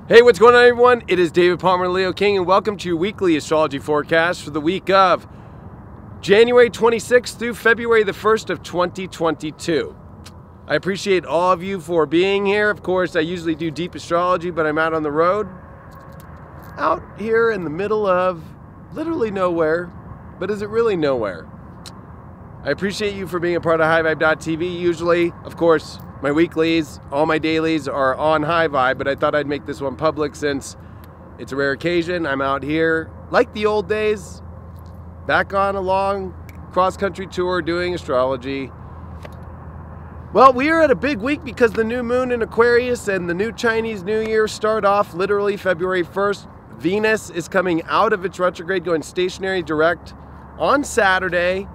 Hey, what's going on, everyone? It is David Palmer, Leo King, and welcome to your weekly astrology forecast for the week of January 26th through February the 1st of 2022. I appreciate all of you for being here. Of course, I usually do deep astrology, but I'm out on the road, out here in the middle of literally nowhere, but is it really nowhere? I appreciate you for being a part of HighVibe.tv. Usually, of course, my weeklies, all my dailies are on High Vibe, but I thought I'd make this one public since it's a rare occasion. I'm out here, like the old days, back on a long cross-country tour doing astrology. Well, we are at a big week because the new moon in Aquarius and the new Chinese New Year start off literally February 1st. Venus is coming out of its retrograde, going stationary direct on Saturday,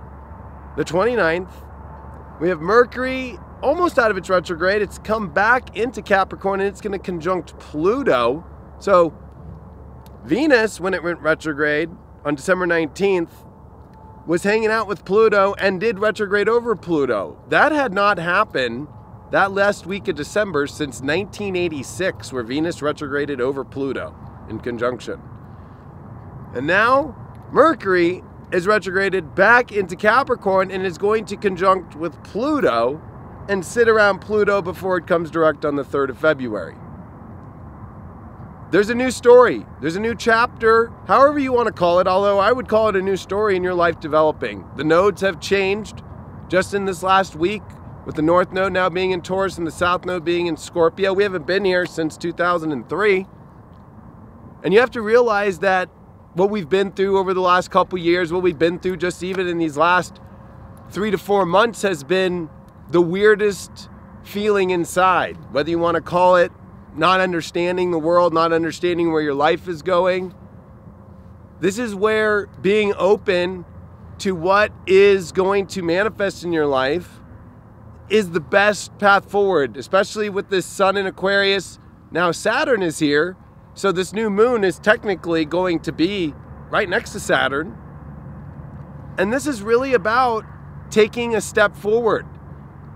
the 29th. We have Mercury almost out of its retrograde. It's come back into Capricorn and it's going to conjunct Pluto. So Venus, when it went retrograde on December 19th, was hanging out with Pluto and did retrograde over Pluto. That had not happened that last week of December since 1986, where Venus retrograded over Pluto in conjunction. And now Mercury is retrograded back into Capricorn and is going to conjunct with Pluto and sit around Pluto before it comes direct on the 3rd of February. There's a new story. There's a new chapter, however you want to call it, although I would call it a new story in your life developing. The nodes have changed just in this last week, with the North Node now being in Taurus and the South Node being in Scorpio. We haven't been here since 2003. And you have to realize that what we've been through over the last couple years, what we've been through just even in these last 3 to 4 months has been the weirdest feeling inside. Whether you want to call it not understanding the world, not understanding where your life is going. This is where being open to what is going to manifest in your life is the best path forward, especially with this sun in Aquarius. Now Saturn is here, so this new moon is technically going to be right next to Saturn. And this is really about taking a step forward.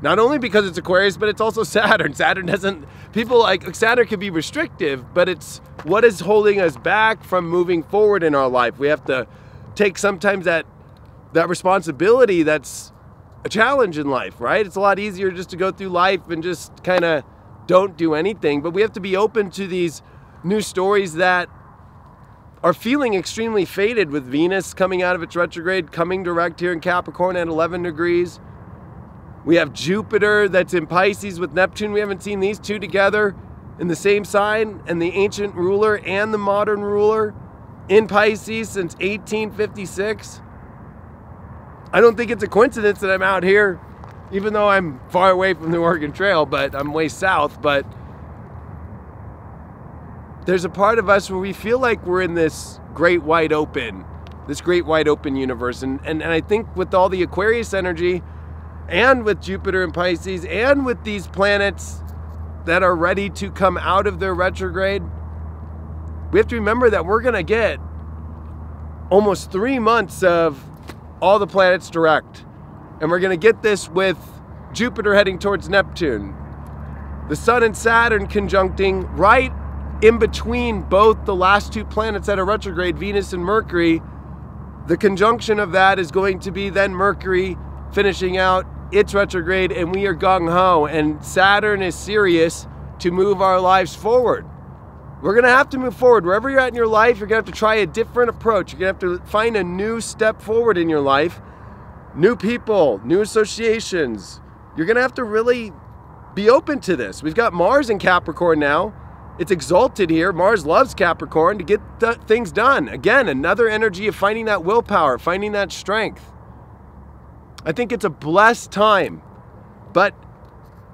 Not only because it's Aquarius, but it's also Saturn. Saturn can be restrictive, but it's what is holding us back from moving forward in our life. We have to take sometimes that responsibility that's a challenge in life, right? It's a lot easier just to go through life and just kind of don't do anything, but we have to be open to these new stories that are feeling extremely fated, with Venus coming out of its retrograde, coming direct here in Capricorn at 11 degrees. We have Jupiter that's in Pisces with Neptune. We haven't seen these two together in the same sign, and the ancient ruler and the modern ruler in Pisces since 1856. I don't think it's a coincidence that I'm out here, even though I'm far away from the Oregon Trail, but I'm way south. But there's a part of us where we feel like we're in this great wide open universe. And I think with all the Aquarius energy, and with Jupiter and Pisces, and with these planets that are ready to come out of their retrograde, we have to remember that we're going to get almost 3 months of all the planets direct. And we're going to get this with Jupiter heading towards Neptune, the Sun and Saturn conjuncting right in between both the last two planets that are retrograde, Venus and Mercury. The conjunction of that is going to be then Mercury finishing out its retrograde, and we are gung-ho, and Saturn is serious to move our lives forward. We're going to have to move forward. Wherever you're at in your life, you're going to have to try a different approach. You're going to have to find a new step forward in your life. New people, new associations. You're going to have to really be open to this. We've got Mars in Capricorn now. It's exalted here. Mars loves Capricorn to get things done. Again, another energy of finding that willpower, finding that strength. I think it's a blessed time, but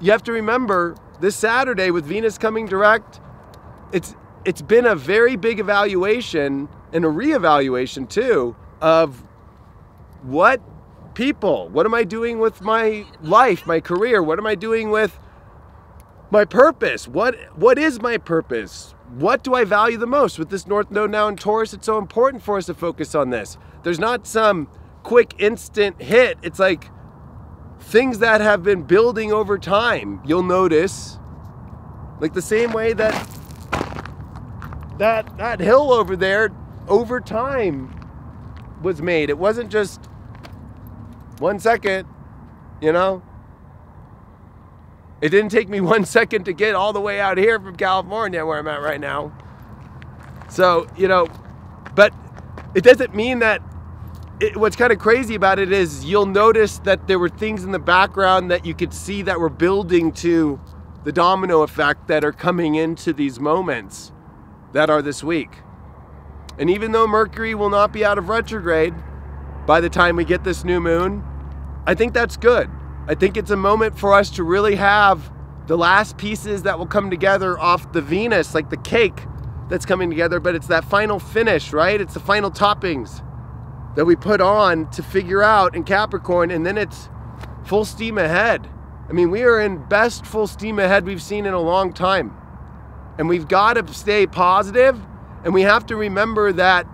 you have to remember this Saturday with Venus coming direct, it's been a very big evaluation and a reevaluation too of what am I doing with my life, my career? What am I doing with my purpose? What is my purpose? What do I value the most? With this North Node now in Taurus, it's so important for us to focus on this. There's not some quick instant hit. It's like things that have been building over time. You'll notice, like the same way that that hill over there over time was made. It wasn't just 1 second, you know? It didn't take me 1 second to get all the way out here from California where I'm at right now. So, you know, but it doesn't mean that what's kind of crazy about it is you'll notice that there were things in the background that you could see that were building to the domino effect that are coming into these moments that are this week. And even though Mercury will not be out of retrograde by the time we get this new moon, I think that's good. I think it's a moment for us to really have the last pieces that will come together off the Venus, like the cake that's coming together, but it's that final finish, right? It's the final toppings that we put on to figure out in Capricorn, and then it's full steam ahead. I mean, we are in best full steam ahead we've seen in a long time. And we've got to stay positive, and we have to remember that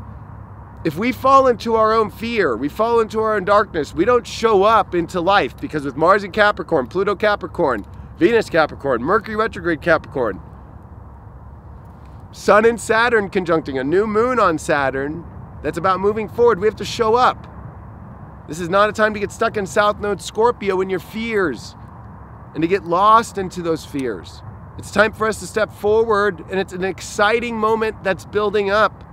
if we fall into our own fear, we fall into our own darkness, we don't show up into life, because with Mars in Capricorn, Pluto Capricorn, Venus Capricorn, Mercury retrograde Capricorn, Sun and Saturn conjuncting, a new moon on Saturn that's about moving forward, we have to show up. This is not a time to get stuck in South Node Scorpio in your fears and to get lost into those fears. It's time for us to step forward, and it's an exciting moment that's building up.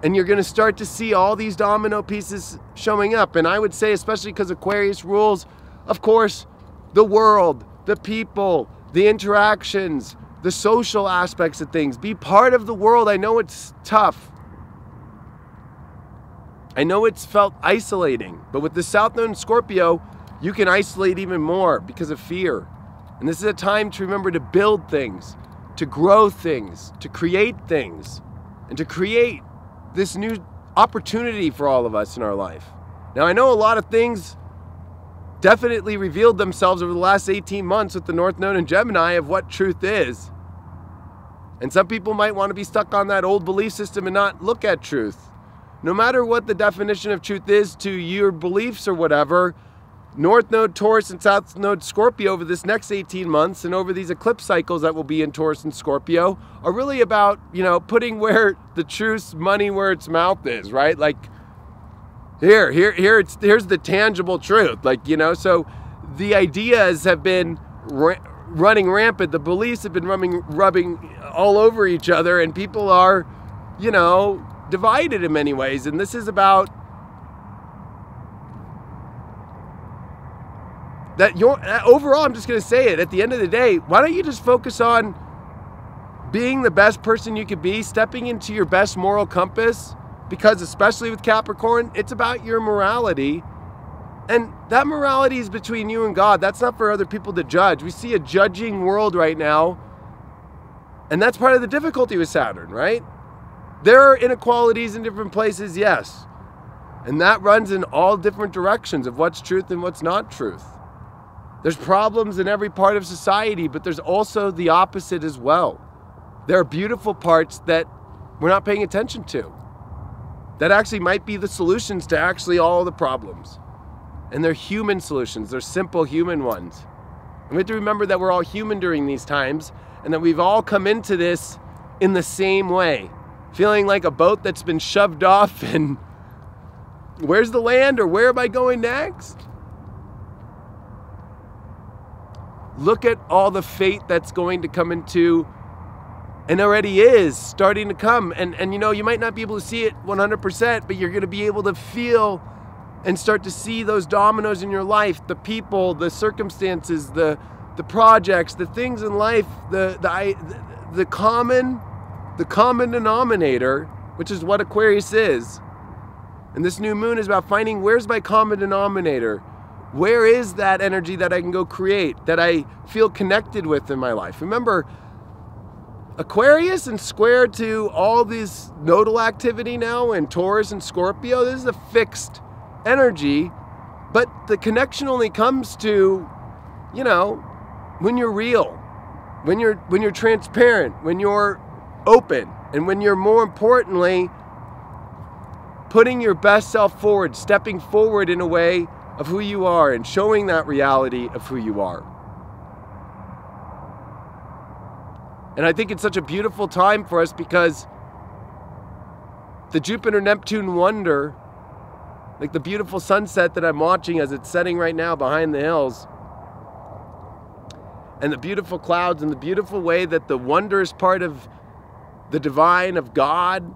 And you're going to start to see all these domino pieces showing up. And I would say, especially because Aquarius rules, of course, the world, the people, the interactions, the social aspects of things. Be part of the world. I know it's tough. I know it's felt isolating. But with the South Node in Scorpio, you can isolate even more because of fear. And this is a time to remember to build things, to grow things, to create things, and to create this new opportunity for all of us in our life. Now, I know a lot of things definitely revealed themselves over the last 18 months with the North Node in Gemini of what truth is. And some people might want to be stuck on that old belief system and not look at truth. No matter what the definition of truth is to your beliefs or whatever, North Node Taurus and South Node Scorpio over this next 18 months and over these eclipse cycles that will be in Taurus and Scorpio are really about, you know, putting where the truth's money where its mouth is, right? Like, here's the tangible truth. Like, you know, so the ideas have been running rampant. The beliefs have been rubbing all over each other, and people are, you know, divided in many ways. And this is about that overall, I'm just going to say it, at the end of the day, why don't you just focus on being the best person you could be, stepping into your best moral compass, because especially with Capricorn, it's about your morality, and that morality is between you and God. That's not for other people to judge. We see a judging world right now, and that's part of the difficulty with Saturn, right? There are inequalities in different places, yes, and that runs in all different directions of what's truth and what's not truth. There's problems in every part of society, but there's also the opposite as well. There are beautiful parts that we're not paying attention to, that actually might be the solutions to actually all the problems. And they're human solutions. They're simple human ones. And we have to remember that we're all human during these times, and that we've all come into this in the same way, feeling like a boat that's been shoved off, and where's the land, or where am I going next? Look at all the fate that's going to come into, and already is starting to come. And you know, you might not be able to see it 100%, but you're going to be able to feel and start to see those dominoes in your life, the people, the circumstances, the projects, the things in life, the common denominator, which is what Aquarius is. And this new moon is about finding, where's my common denominator? Where is that energy that I can go create, that I feel connected with in my life? Remember, Aquarius and square to all this nodal activity now in Taurus and Scorpio, this is a fixed energy, but the connection only comes to, you know, when you're real, when you're transparent, when you're open, and when you're, more importantly, putting your best self forward, stepping forward in a way of who you are and showing that reality of who you are. And I think it's such a beautiful time for us, because the Jupiter-Neptune wonder, like the beautiful sunset that I'm watching as it's setting right now behind the hills, and the beautiful clouds and the beautiful way that the wondrous part of the divine, of God,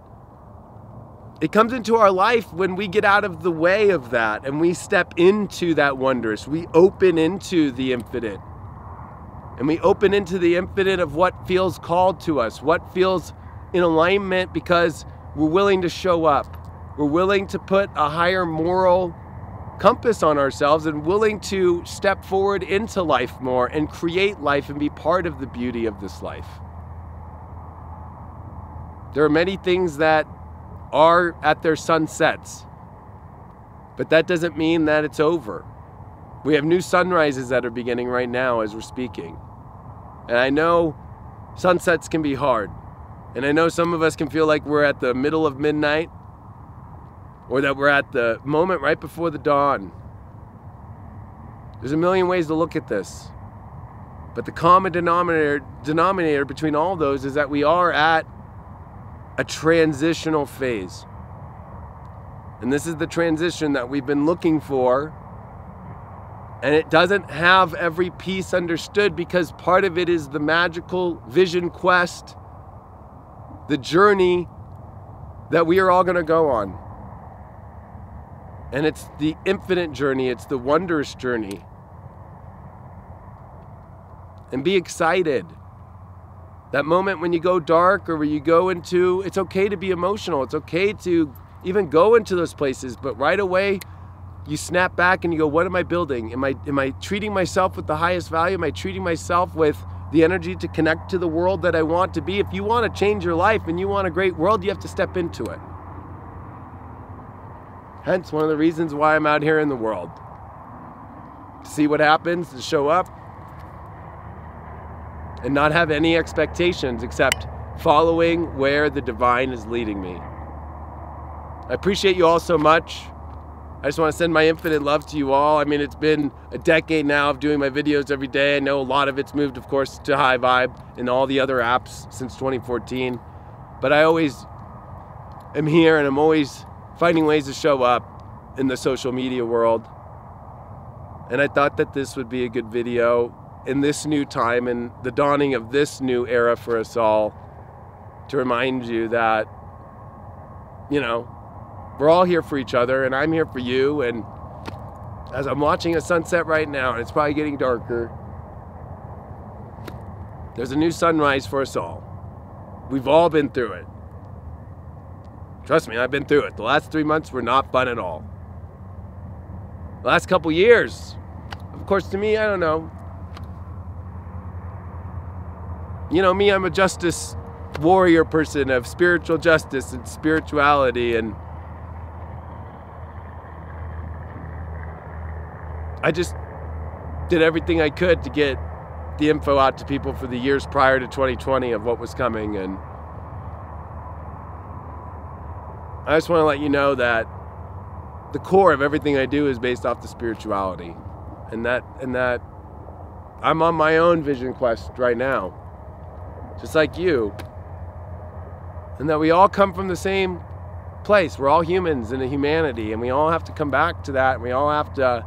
it comes into our life when we get out of the way of that and we step into that wondrous. We open into the infinite. And we open into the infinite of what feels called to us, what feels in alignment, because we're willing to show up. We're willing to put a higher moral compass on ourselves and willing to step forward into life more and create life and be part of the beauty of this life. There are many things that are at their sunsets, but that doesn't mean that it's over. We have new sunrises that are beginning right now as we're speaking. And I know sunsets can be hard. And I know some of us can feel like we're at the middle of midnight, or that we're at the moment right before the dawn. There's a million ways to look at this. But the common denominator between all those is that we are at a transitional phase. And this is the transition that we've been looking for. And it doesn't have every piece understood, because part of it is the magical vision quest, the journey that we are all going to go on. And it's the infinite journey. It's the wondrous journey. And be excited. That moment when you go dark, or when you go into, it's okay to be emotional. It's okay to even go into those places. But right away, you snap back and you go, what am I building? Am I treating myself with the highest value? Am I treating myself with the energy to connect to the world that I want to be? If you want to change your life and you want a great world, you have to step into it. Hence, one of the reasons why I'm out here in the world. To see what happens, to show up, and not have any expectations except following where the divine is leading me. I appreciate you all so much. I just want to send my infinite love to you all. I mean, it's been a decade now of doing my videos every day. I know a lot of it's moved, of course, to High Vibe and all the other apps since 2014. But I always am here, and I'm always finding ways to show up in the social media world. And I thought that this would be a good video in this new time and the dawning of this new era for us all, to remind you that, you know, we're all here for each other, and I'm here for you. And as I'm watching a sunset right now, and it's probably getting darker, there's a new sunrise for us all. We've all been through it. Trust me, I've been through it. The last 3 months were not fun at all. The last couple years, of course, to me, I don't know. You know me, I'm a justice warrior person of spiritual justice and spirituality, and I just did everything I could to get the info out to people for the years prior to 2020 of what was coming. And I just want to let you know that the core of everything I do is based off the spirituality, and that I'm on my own vision quest right now, just like you, and that we all come from the same place. We're all humans in a humanity, and we all have to come back to that, and we all have to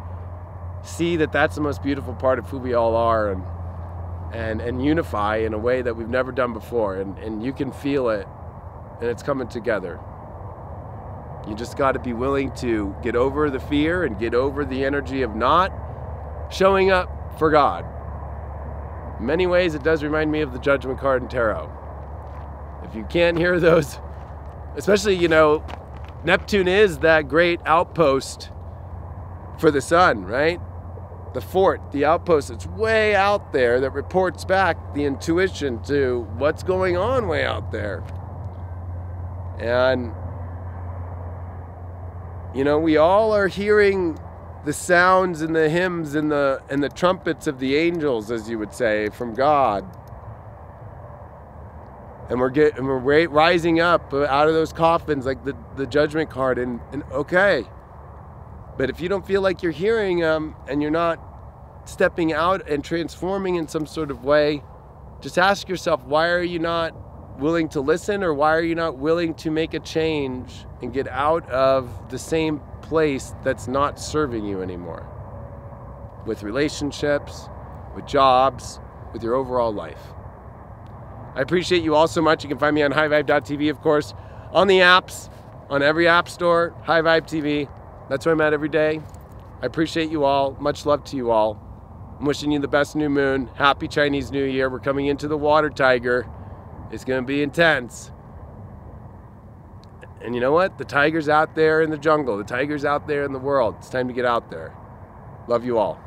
see that that's the most beautiful part of who we all are, and unify in a way that we've never done before. And you can feel it, and it's coming together. You just got to be willing to get over the fear and get over the energy of not showing up for God. In many ways, it does remind me of the Judgment card in Tarot. If you can't hear those, especially, you know, Neptune is that great outpost for the sun, right? The fort, the outpost, it's way out there that reports back the intuition to what's going on way out there. And, you know, we all are hearing the sounds and the hymns and the trumpets of the angels, as you would say, from God. And we're rising up out of those coffins like the Judgment card, and okay. But if you don't feel like you're hearing them and you're not stepping out and transforming in some sort of way, just ask yourself, why are you not willing to listen, or why are you not willing to make a change and get out of the same place that's not serving you anymore? With relationships, with jobs, with your overall life. I appreciate you all so much. You can find me on highvibe.tv, of course, on the apps, on every app store, High Vibe TV. That's where I'm at every day. I appreciate you all. Much love to you all. I'm wishing you the best new moon. Happy Chinese New Year. We're coming into the water tiger. It's going to be intense. And you know what? The tiger's out there in the jungle. The tiger's out there in the world. It's time to get out there. Love you all.